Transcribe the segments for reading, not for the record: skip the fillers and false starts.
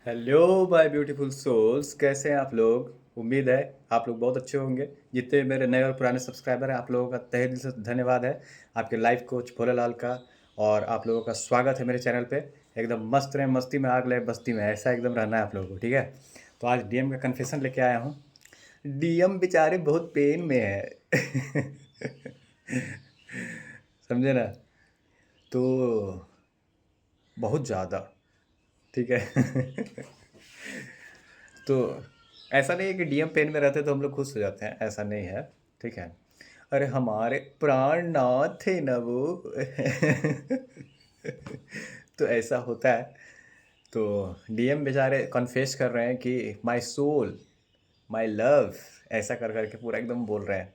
Hello my beautiful souls, कैसे हैं आप लोग। उम्मीद है आप लोग बहुत अच्छे होंगे। जितने मेरे नए और पुराने सब्सक्राइबर हैं, आप लोगों का तहे दिल से धन्यवाद है। आपके लाइफ कोच भोलालाल का और आप लोगों का स्वागत है मेरे चैनल पे। एकदम मस्त रहें, मस्ती में आग लगे बस्ती में, ऐसा एकदम रहना है आप लोगों को, ठीक है। तो आज डीएम का कन्फेशन लेके आया हूँ। डीएम बेचारे बहुत पेन में है। समझे ना। तो बहुत ज़्यादा, ठीक है। तो ऐसा नहीं है कि डीएम पेन में रहते तो हम लोग खुश हो जाते हैं, ऐसा नहीं है, ठीक है। अरे हमारे प्राणनाथ थे ना वो। तो ऐसा होता है। तो डीएम बेचारे कन्फेस कर रहे हैं कि माय सोल, माय लव, ऐसा कर करके पूरा एकदम बोल रहे हैं।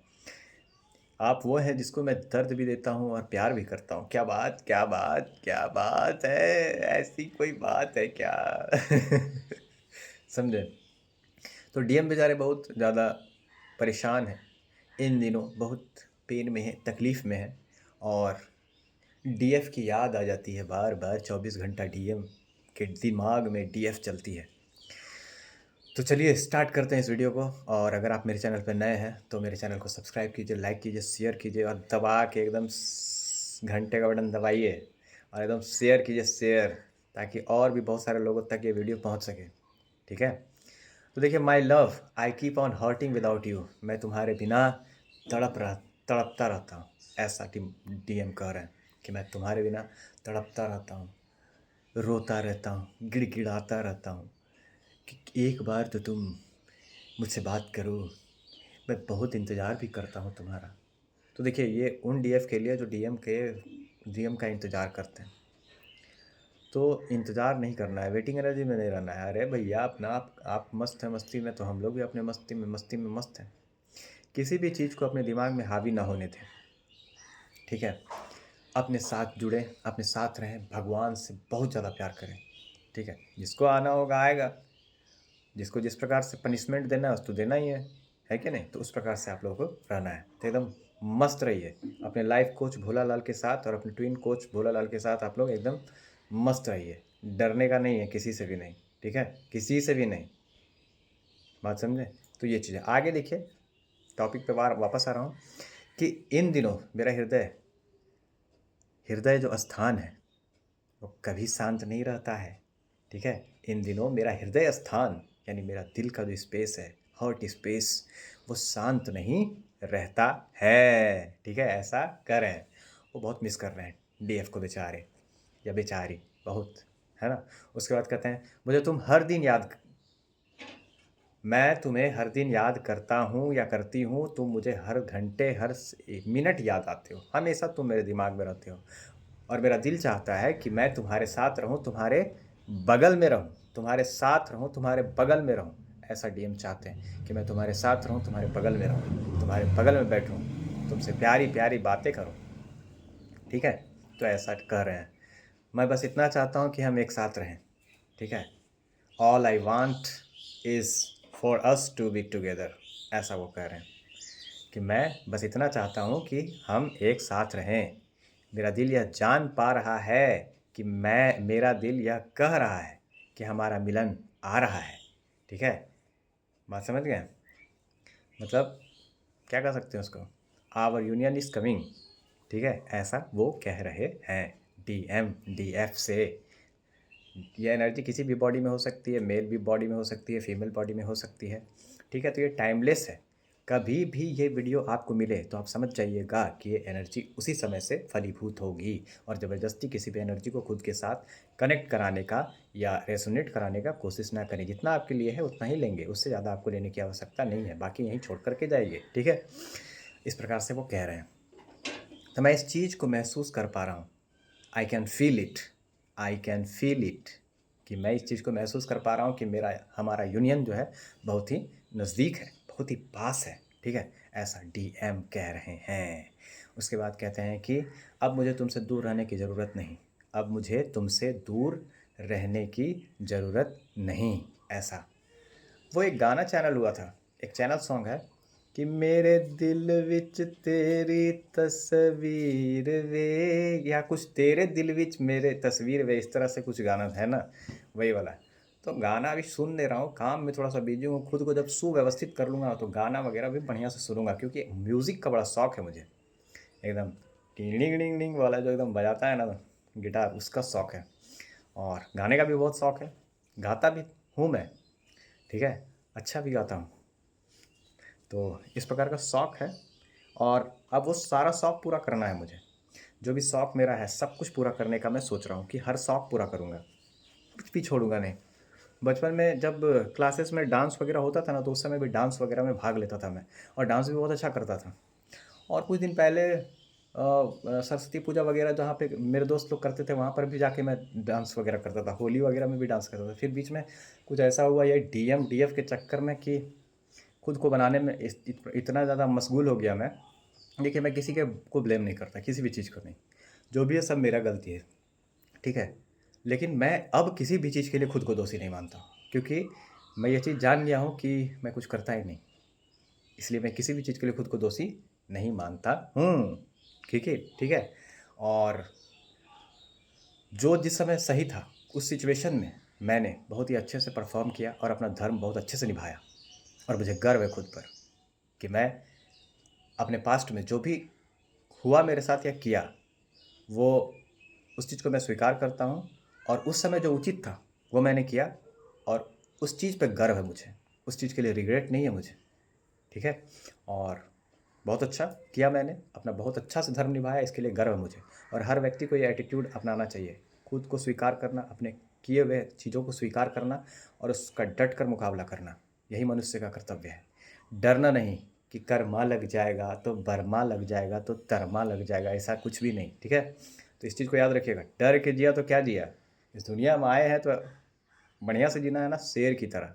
आप वो हैं जिसको मैं दर्द भी देता हूँ और प्यार भी करता हूँ। क्या बात, क्या बात, क्या बात है। ऐसी कोई बात है क्या। समझे। तो डीएम बेचारे बहुत ज़्यादा परेशान हैं इन दिनों, बहुत पेन में है, तकलीफ़ में है। और डीएफ की याद आ जाती है बार बार, 24 घंटा डीएम के दिमाग में डीएफ चलती है। तो चलिए स्टार्ट करते हैं इस वीडियो को। और अगर आप मेरे चैनल पर नए हैं तो मेरे चैनल को सब्सक्राइब कीजिए, लाइक कीजिए, शेयर कीजिए और दबा के एकदम घंटे का बटन दबाइए और एकदम शेयर कीजिए, शेयर, ताकि और भी बहुत सारे लोगों तक ये वीडियो पहुंच सके, ठीक है। तो देखिए, my love, I keep on hurting without you, मैं तुम्हारे बिना तड़पता रहता हूँ। ऐसा डीएम कह रहे हैं कि मैं तुम्हारे बिना तड़पता रहता हूँ, रोता रहता हूँ, गिड़गिड़ाता रहता हूँ कि एक बार तो तुम मुझसे बात करो। मैं बहुत इंतज़ार भी करता हूँ तुम्हारा। तो देखिए, ये उन डीएफ के लिए जो डीएम का इंतज़ार करते हैं। तो इंतज़ार नहीं करना है, वेटिंग एनर्जी में नहीं रहना है। अरे भैया, अपना आप मस्त हैं मस्ती में, तो हम लोग भी अपने मस्ती में मस्त हैं। किसी भी चीज़ को अपने दिमाग में हावी ना होने दें, ठीक है। अपने साथ जुड़ें, अपने साथ रहें, भगवान से बहुत ज़्यादा प्यार करें, ठीक है। जिसको आना होगा आएगा, जिसको जिस प्रकार से पनिशमेंट देना है उसको देना ही है कि नहीं। तो उस प्रकार से आप लोगों को रहना है। तो एकदम मस्त रहिए अपने लाइफ कोच भोलालाल के साथ और अपने ट्विन कोच भोलालाल के साथ। आप लोग एकदम मस्त रहिए, डरने का नहीं है किसी से भी नहीं, ठीक है, किसी से भी नहीं। बात समझे। तो ये चीज़ें आगे देखिए, टॉपिक पे वापस आ रहा हूँ कि इन दिनों मेरा हृदय हृदय जो स्थान है वो कभी शांत नहीं रहता है, ठीक है। इन दिनों मेरा हृदय स्थान यानी मेरा दिल का जो स्पेस है, हार्ट स्पेस, वो शांत नहीं रहता है, ठीक है। ऐसा कर रहे हैं, वो बहुत मिस कर रहे हैं डीएफ को, बेचारे या बेचारी, बहुत, है ना। उसके बाद कहते हैं, मुझे तुम हर दिन मैं तुम्हें हर दिन याद करता हूँ या करती हूँ, तुम मुझे हर घंटे हर मिनट याद आते हो, हमेशा तुम मेरे दिमाग में रहते हो। और मेरा दिल चाहता है कि मैं तुम्हारे साथ रहूं, तुम्हारे बगल में रहूं, तुम्हारे साथ रहूं, तुम्हारे बगल में रहूं। ऐसा डीएम चाहते हैं कि मैं तुम्हारे साथ रहूं, तुम्हारे बगल में रहूं, तुम्हारे बगल में बैठूं, तुमसे प्यारी प्यारी बातें करूं, ठीक है। तो ऐसा कह रहे हैं। मैं बस इतना चाहता हूं कि हम एक साथ रहें, ठीक है। All I want is for us to be together, ऐसा वो कह रहे हैं कि मैं बस इतना चाहता हूँ कि हम एक साथ रहें। मेरा दिल यह जान पा रहा है कि मेरा दिल यह कह रहा है कि हमारा मिलन आ रहा है, ठीक है। बात समझ गए। मतलब क्या कह सकते हैं उसको, आवर यूनियन इज़ कमिंग, ठीक है, ऐसा वो कह रहे हैं डीएफ से। ये एनर्जी किसी भी बॉडी में हो सकती है, मेल भी बॉडी में हो सकती है, फीमेल बॉडी में हो सकती है, ठीक है। तो ये टाइमलेस है। कभी भी ये वीडियो आपको मिले तो आप समझ जाइएगा कि ये एनर्जी उसी समय से फलीभूत होगी। और ज़बरदस्ती किसी भी एनर्जी को खुद के साथ कनेक्ट कराने का या रेसोनेट कराने का कोशिश ना करें। जितना आपके लिए है उतना ही लेंगे, उससे ज़्यादा आपको लेने की आवश्यकता नहीं है। बाकी यहीं छोड़ करके जाइए, ठीक है। इस प्रकार से वो कह रहे हैं। तो मैं इस चीज़ को महसूस कर पा रहा हूँ। I can feel it, I can feel it, कि मैं इस चीज़ को महसूस कर पा रहा हूँ कि हमारा यूनियन जो है बहुत ही नज़दीक है, बहुत ही पास है, ठीक है। ऐसा डीएम कह रहे हैं। उसके बाद कहते हैं कि अब मुझे तुमसे दूर रहने की ज़रूरत नहीं, अब मुझे तुमसे दूर रहने की ज़रूरत नहीं। ऐसा वो एक गाना चैनल हुआ था, एक चैनल सॉन्ग है कि मेरे दिल विच तेरी तस्वीर वे, या कुछ तेरे दिल विच मेरे तस्वीर वे, इस तरह से कुछ गाना है ना, वही वाला है। तो गाना अभी सुन नहीं रहा हूँ, काम में थोड़ा सा बिजी हूँ। खुद को जब सुव्यवस्थित कर लूँगा तो गाना वगैरह भी बढ़िया से सुनूंगा, क्योंकि म्यूज़िक का बड़ा शौक है मुझे। एकदम टिंग डिंग डिंग वाला जो एकदम बजाता है ना गिटार, उसका शौक है। और गाने का भी बहुत शौक है, गाता भी हूँ मैं, ठीक है, अच्छा भी गाता हूँ। तो इस प्रकार का शौक है, और अब वो सारा शौक पूरा करना है मुझे। जो भी शौक मेरा है सब कुछ पूरा करने का मैं सोच रहा हूँ कि हर शौक पूरा करूँगा, कुछ भी छोड़ूंगा नहीं। बचपन में जब क्लासेस में डांस वगैरह होता था ना, तो उस समय भी डांस वगैरह में भाग लेता था मैं, और डांस भी बहुत अच्छा करता था। और कुछ दिन पहले सरस्वती पूजा वगैरह जहाँ पे मेरे दोस्त लोग करते थे, वहाँ पर भी जाके मैं डांस वगैरह करता था। होली वगैरह में भी डांस करता था। फिर बीच में कुछ ऐसा हुआ ये डीएम डीएफ के चक्कर में कि खुद को बनाने में इतना ज़्यादा मशगूल हो गया मैं। देखिए, मैं किसी के को ब्लेम नहीं करता, किसी भी चीज़ को नहीं। जो भी है सब मेरा गलती है, ठीक है। लेकिन मैं अब किसी भी चीज़ के लिए खुद को दोषी नहीं मानता, क्योंकि मैं ये चीज़ जान गया हूँ कि मैं कुछ करता ही नहीं। इसलिए मैं किसी भी चीज़ के लिए खुद को दोषी नहीं मानता हूँ, ठीक है, ठीक है। और जो जिस समय सही था उस सिचुएशन में मैंने बहुत ही अच्छे से परफॉर्म किया और अपना धर्म बहुत अच्छे से निभाया। और मुझे गर्व है खुद पर कि मैं अपने पास्ट में जो भी हुआ मेरे साथ या किया, वो उस चीज़ को मैं स्वीकार करता हूँ। और उस समय जो उचित था वो मैंने किया, और उस चीज़ पे गर्व है मुझे, उस चीज़ के लिए रिग्रेट नहीं है मुझे, ठीक है। और बहुत अच्छा किया मैंने, अपना बहुत अच्छा से धर्म निभाया, इसके लिए गर्व है मुझे। और हर व्यक्ति को ये एटीट्यूड अपनाना चाहिए, खुद को स्वीकार करना, अपने किए हुए चीज़ों को स्वीकार करना और उसका डट कर मुकाबला करना, यही मनुष्य का कर्तव्य है। डरना नहीं कि कर्मा लग जाएगा तो बर्मा लग जाएगा तो तरमा लग जाएगा, ऐसा कुछ भी नहीं, ठीक है। तो इस चीज़ को याद रखिएगा, डर के जिया तो क्या जिया। इस दुनिया में आए हैं तो बढ़िया से जीना है ना, शेर की तरह।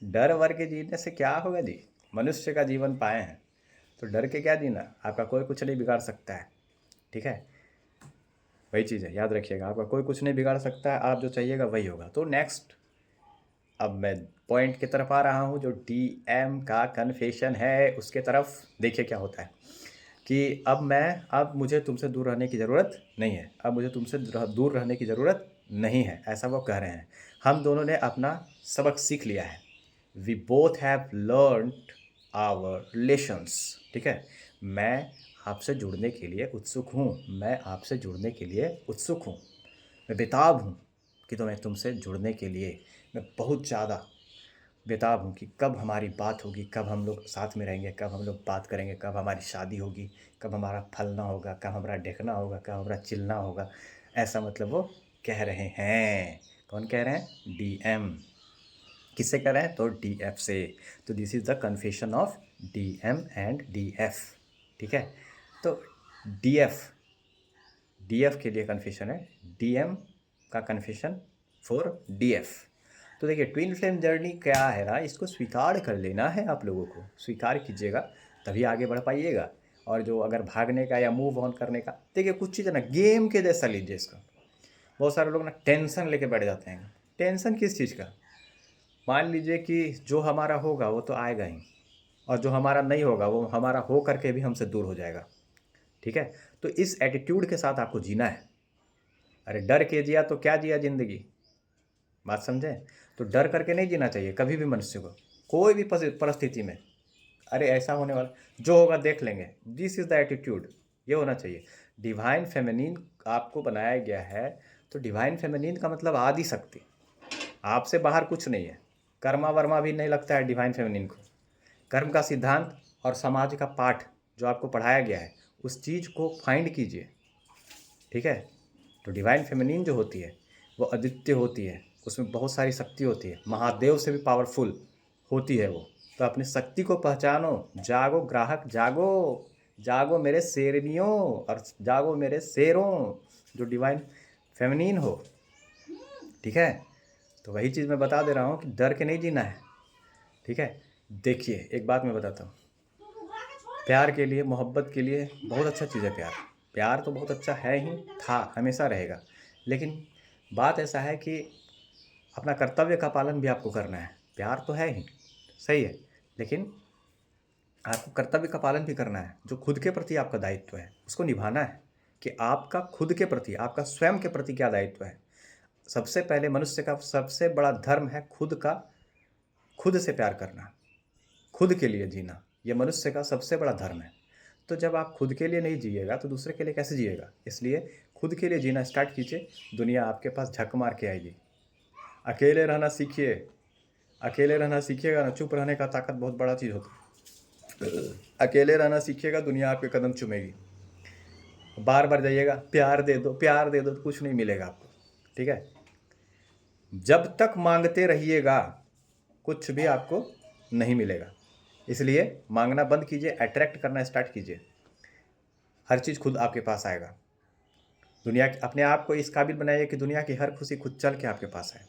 डर वर के जीने से क्या होगा जी, मनुष्य का जीवन पाए हैं तो डर के क्या जीना, आपका कोई कुछ नहीं बिगाड़ सकता है, ठीक है। वही चीज़ है, याद रखिएगा, आपका कोई कुछ नहीं बिगाड़ सकता है, आप जो चाहिएगा वही होगा। तो नेक्स्ट, अब मैं पॉइंट की तरफ आ रहा हूँ, जो डीएम का कन्फेशन है उसके तरफ। देखिए क्या होता है कि अब मुझे तुमसे दूर रहने की ज़रूरत नहीं है, अब मुझे तुमसे दूर रहने की ज़रूरत नहीं है, ऐसा वो कह रहे हैं। हम दोनों ने अपना सबक सीख लिया है, we both have learned our relations, ठीक है। मैं आपसे जुड़ने के लिए उत्सुक हूँ, मैं आपसे जुड़ने के लिए उत्सुक हूँ, मैं बेताब हूँ कि मैं तुमसे जुड़ने के लिए, मैं बहुत ज़्यादा बेताब हूँ कि कब हमारी बात होगी, कब हम लोग साथ में रहेंगे, कब हम लोग बात करेंगे, कब हमारी शादी होगी, कब हमारा फलना होगा, कब हमारा ढेकना होगा, कब हमारा चिलना होगा। ऐसा मतलब वो कह रहे हैं। कौन कह रहे हैं? डीएम। किससे कह रहे हैं? तो डीएफ से। तो this is the confession of DM and DF, ठीक है। तो डीएफ डीएफ के लिए कन्फेशन है, डीएम का कन्फेशन फॉर डीएफ। तो देखिए, ट्विन फ्लेम जर्नी क्या है ना, इसको स्वीकार कर लेना है, आप लोगों को स्वीकार कीजिएगा तभी आगे बढ़ पाइएगा। और जो अगर भागने का या मूव ऑन करने का, देखिए कुछ चीज़ है ना गेम के जैसा लीजिए इसका। बहुत सारे लोग ना टेंशन लेके बैठ जाते हैं। टेंशन किस चीज़ का? मान लीजिए कि जो हमारा होगा वो तो आएगा ही, और जो हमारा नहीं होगा वो हमारा हो करके भी हमसे दूर हो जाएगा, ठीक है। तो इस एटीट्यूड के साथ आपको जीना है। अरे डर के जिया तो क्या जिया जिंदगी, बात समझें। तो डर करके नहीं जीना चाहिए कभी भी मनुष्य को, कोई भी परिस्थिति में। अरे ऐसा होने वाला, जो होगा देख लेंगे, दिस इज़ द एटीट्यूड, ये होना चाहिए। डिवाइन फेमिनिन आपको बनाया गया है, तो डिवाइन फेमिनिन का मतलब आदि शक्ति, आपसे बाहर कुछ नहीं है। कर्मा वर्मा भी नहीं लगता है डिवाइन फेमिनिन को। कर्म का सिद्धांत और समाज का पाठ जो आपको पढ़ाया गया है, उस चीज़ को फाइंड कीजिए, ठीक है। तो डिवाइन फेमिनिन जो होती है वो अद्वितीय होती है, उसमें बहुत सारी शक्ति होती है, महादेव से भी पावरफुल होती है वो। तो अपनी शक्ति को पहचानो, जागो ग्राहक जागो, जागो मेरे शेरनियों और जागो मेरे शेरों, जो डिवाइन फेमिनिन हो, ठीक है। तो वही चीज़ मैं बता दे रहा हूँ कि डर के नहीं जीना है, ठीक है। देखिए एक बात मैं बताता हूँ, प्यार के लिए, मोहब्बत के लिए बहुत अच्छा चीज़ है प्यार। प्यार तो बहुत अच्छा है ही, था, हमेशा रहेगा। लेकिन बात ऐसा है कि अपना कर्तव्य का पालन भी आपको करना है। प्यार तो है ही, सही है, लेकिन आपको कर्तव्य का पालन भी करना है। जो खुद के प्रति आपका दायित्व है उसको निभाना है, कि आपका खुद के प्रति, आपका स्वयं के प्रति क्या दायित्व है। सबसे पहले मनुष्य का सबसे बड़ा धर्म है खुद से प्यार करना, खुद के लिए जीना। ये मनुष्य का सबसे बड़ा धर्म है। तो जब आप खुद के लिए नहीं जिएगा तो दूसरे के लिए कैसे जिएगा? इसलिए खुद के लिए जीना स्टार्ट कीजिए, दुनिया आपके पास झक मार के आएगी। अकेले रहना सीखिए, अकेले रहना सीखिएगा ना, चुप रहने का ताकत बहुत बड़ा चीज़ होता है। अकेले रहना सीखिएगा, दुनिया आपके कदम चूमेगी। बार बार जाइएगा प्यार दे दो, प्यार दे दो, तो कुछ नहीं मिलेगा आपको, ठीक है? जब तक मांगते रहिएगा कुछ भी आपको नहीं मिलेगा। इसलिए मांगना बंद कीजिए, अट्रैक्ट करना स्टार्ट कीजिए। हर चीज़ खुद आपके पास आएगा। अपने आप को इस काबिल बनाइए कि दुनिया की हर खुशी खुद चल के आपके पास आए।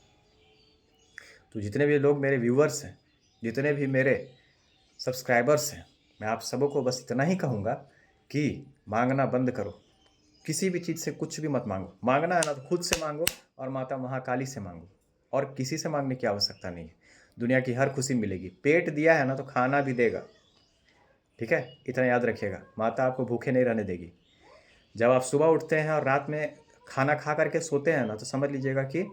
तो जितने भी लोग मेरे व्यूवर्स हैं, जितने भी मेरे सब्सक्राइबर्स हैं, मैं आप सबों को बस इतना ही कहूँगा कि मांगना बंद करो। किसी भी चीज़ से कुछ भी मत मांगो। मांगना है ना तो खुद से मांगो और माता महाकाली से मांगो, और किसी से मांगने की आवश्यकता नहीं है। दुनिया की हर खुशी मिलेगी। पेट दिया है ना तो खाना भी देगा, ठीक है? इतना याद रखिएगा, माता आपको भूखे नहीं रहने देगी। जब आप सुबह उठते हैं और रात में खाना खा करके सोते हैं ना, तो समझ लीजिएगा कि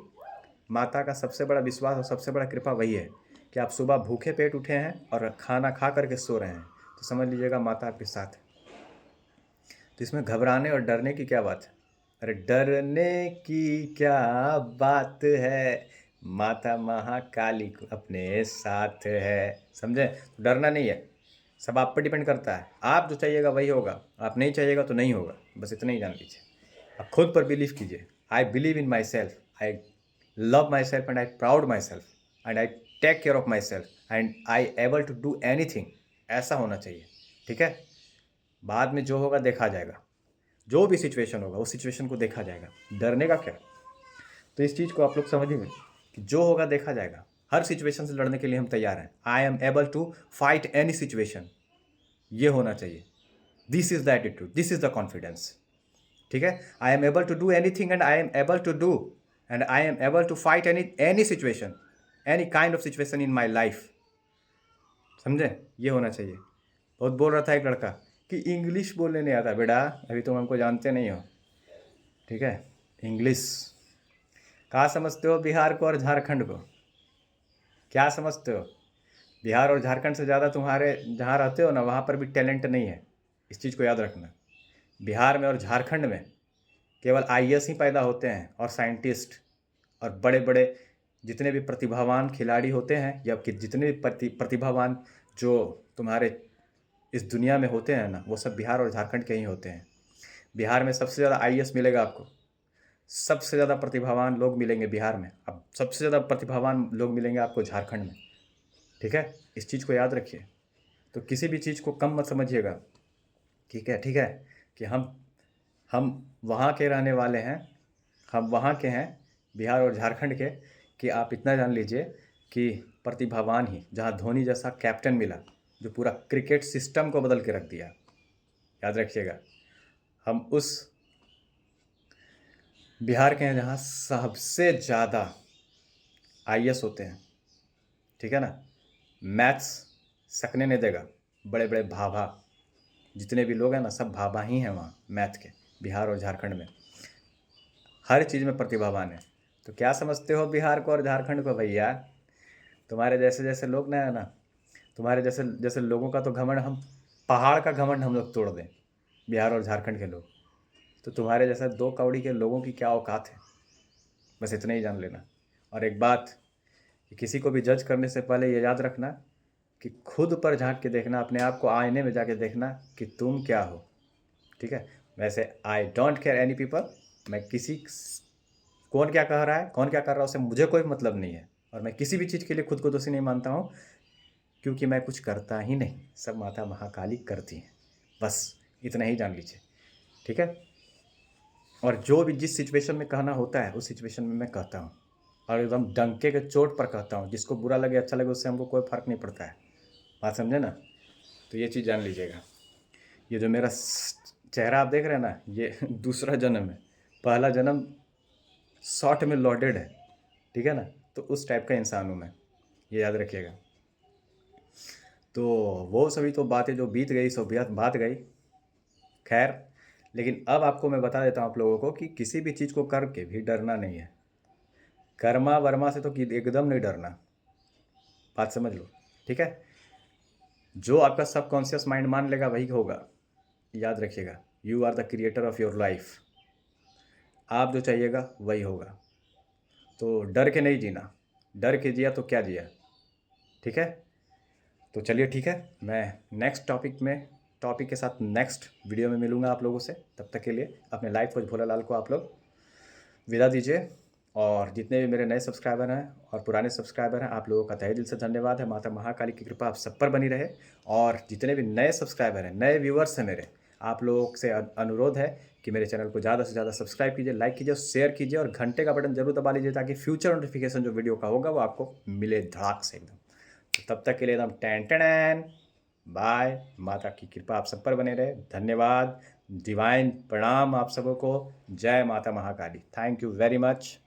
माता का सबसे बड़ा विश्वास और सबसे बड़ा कृपा वही है कि आप सुबह भूखे पेट उठे हैं और खाना खा करके सो रहे हैं, तो समझ लीजिएगा माता आपके साथ है। तो इसमें घबराने और डरने की क्या बात है? अरे डरने की क्या बात है, माता महाकाली को अपने साथ है, समझे? तो डरना नहीं है, सब आप पर डिपेंड करता है। आप जो चाहिएगा वही होगा, आप नहीं चाहिएगा तो नहीं होगा, बस इतना ही जान लीजिए। आप खुद पर बिलीव कीजिए। I believe in myself, I love myself and I proud myself and I take care of myself and I able to do anything. ऐसा होना चाहिए, ठीक है? बाद में जो होगा देखा जाएगा, जो भी सिचुएशन होगा उस सिचुएशन को देखा जाएगा, डरने का क्या? तो इस चीज़ को आप लोग समझिए कि जो होगा देखा जाएगा। हर सिचुएशन से लड़ने के लिए हम तैयार हैं। I am able to fight any situation, ये होना चाहिए। This is the attitude, this is the confidence, ठीक है? I am able to do anything and I am able to do and I am able to fight any situation, any kind of situation in my life, समझे? ये होना चाहिए। बहुत बोल रहा था एक लड़का कि इंग्लिश बोलने नहीं आता। बेटा अभी तुम हमको जानते नहीं हो, ठीक है? इंग्लिश कहाँ समझते हो? बिहार को और झारखंड को। क्या समझते हो? बिहार और झारखंड से ज़्यादा तुम्हारे जहाँ रहते हो ना वहाँ पर भी टैलेंट नहीं है। इस चीज़ को याद रखना। बिहार में और झारखंड में केवल आईएएस ही पैदा होते हैं और साइंटिस्ट और बड़े बड़े जितने भी प्रतिभावान खिलाड़ी होते हैं, या कि जितने भी प्रतिभावान जो तुम्हारे इस दुनिया में होते हैं ना, वो सब बिहार और झारखंड के ही होते हैं। बिहार में सबसे ज़्यादा आईएएस मिलेगा आपको, सबसे ज़्यादा प्रतिभावान लोग मिलेंगे बिहार में, अब सबसे ज़्यादा प्रतिभावान लोग मिलेंगे आपको झारखंड में, ठीक है? इस चीज़ को याद रखिए। तो किसी भी चीज़ को कम मत समझिएगा, ठीक है? ठीक है कि हम वहाँ के रहने वाले हैं, हम वहाँ के हैं, बिहार और झारखंड के, कि आप इतना जान लीजिए कि प्रतिभावान ही, जहाँ धोनी जैसा कैप्टन मिला जो पूरा क्रिकेट सिस्टम को बदल के रख दिया, याद रखिएगा। हम उस बिहार के हैं जहाँ सबसे ज़्यादा आईएएस होते हैं, ठीक है ना? मैथ्स सकने नहीं देगा। बड़े बड़े भाभा जितने भी लोग हैं ना, सब भाभा ही हैं वहाँ मैथ के, बिहार और झारखंड में हर चीज़ में प्रतिभावान है। तो क्या समझते हो बिहार को और झारखंड को भैया? तुम्हारे जैसे जैसे लोग ना है ना, तुम्हारे जैसे जैसे लोगों का तो घमंड, हम पहाड़ का घमंड हम लोग तोड़ दें, बिहार और झारखंड के लोग। तो तुम्हारे जैसा 2 कौड़ी के लोगों की क्या औकात है, बस इतना ही जान लेना। और एक बात कि किसी को भी जज करने से पहले ये याद रखना कि खुद पर झांक के देखना, अपने आप को आईने में जाके देखना कि तुम क्या हो, ठीक है? वैसे I don't care any people, मैं किसी कौन क्या कह रहा है, कौन क्या कर रहा है, उससे मुझे कोई मतलब नहीं है। और मैं किसी भी चीज़ के लिए खुद को दोषी नहीं मानता हूँ, क्योंकि मैं कुछ करता ही नहीं, सब माता महाकाली करती हैं। बस इतना ही जान लीजिए, ठीक है? और जो भी जिस सिचुएशन में कहना होता है उस सिचुएशन में मैं कहता हूँ, और एकदम डंके के चोट पर कहता हूँ। जिसको बुरा लगे अच्छा लगे उससे हमको कोई फ़र्क नहीं पड़ता है, बात समझे ना? तो ये चीज़ जान लीजिएगा। ये जो मेरा चेहरा आप देख रहे हैं ना, ये दूसरा जन्म है। पहला जन्म शॉर्ट में लॉडेड है, ठीक है ना? तो उस टाइप का इंसान हूँ मैं, ये याद रखिएगा। तो वो सभी तो बातें जो बीत गई सो बात गई, खैर। लेकिन अब आपको मैं बता देता हूँ आप लोगों को कि किसी भी चीज़ को करके भी डरना नहीं है। कर्मा वर्मा से तो एकदम नहीं डरना, बात समझ लो, ठीक है। जो आपका सबकॉन्शियस माइंड मान लेगा वही होगा, याद रखिएगा। You are the creator of your life, आप जो चाहिएगा वही होगा। तो डर के नहीं जीना, डर के जिया तो क्या जिया, ठीक है। तो चलिए ठीक है, मैं नेक्स्ट टॉपिक के साथ नेक्स्ट वीडियो में मिलूँगा आप लोगों से। तब तक के लिए अपने लाइफ कोच भोलालाल को आप लोग विदा दीजिए। और जितने भी मेरे नए सब्सक्राइबर हैं और पुराने सब्सक्राइबर हैं, आप लोगों का तहे दिल से धन्यवाद है। माता महाकाली की कृपा आप सब पर बनी रहे। और जितने भी नए सब्सक्राइबर हैं, नए व्यूअर्स हैं मेरे, आप लोगों से अनुरोध है कि मेरे चैनल को ज़्यादा से ज़्यादा सब्सक्राइब कीजिए, लाइक कीजिए, शेयर कीजिए और घंटे का बटन जरूर दबा लीजिए, ताकि फ्यूचर नोटिफिकेशन जो वीडियो का होगा वो आपको मिले धड़ाक से एकदम। तो तब तक के लिए एकदम टैन टैन बाय। माता की कृपा आप सब पर बने रहे। धन्यवाद, डिवाइन प्रणाम आप सबों को। जय माता Mahakali. Thank you very much.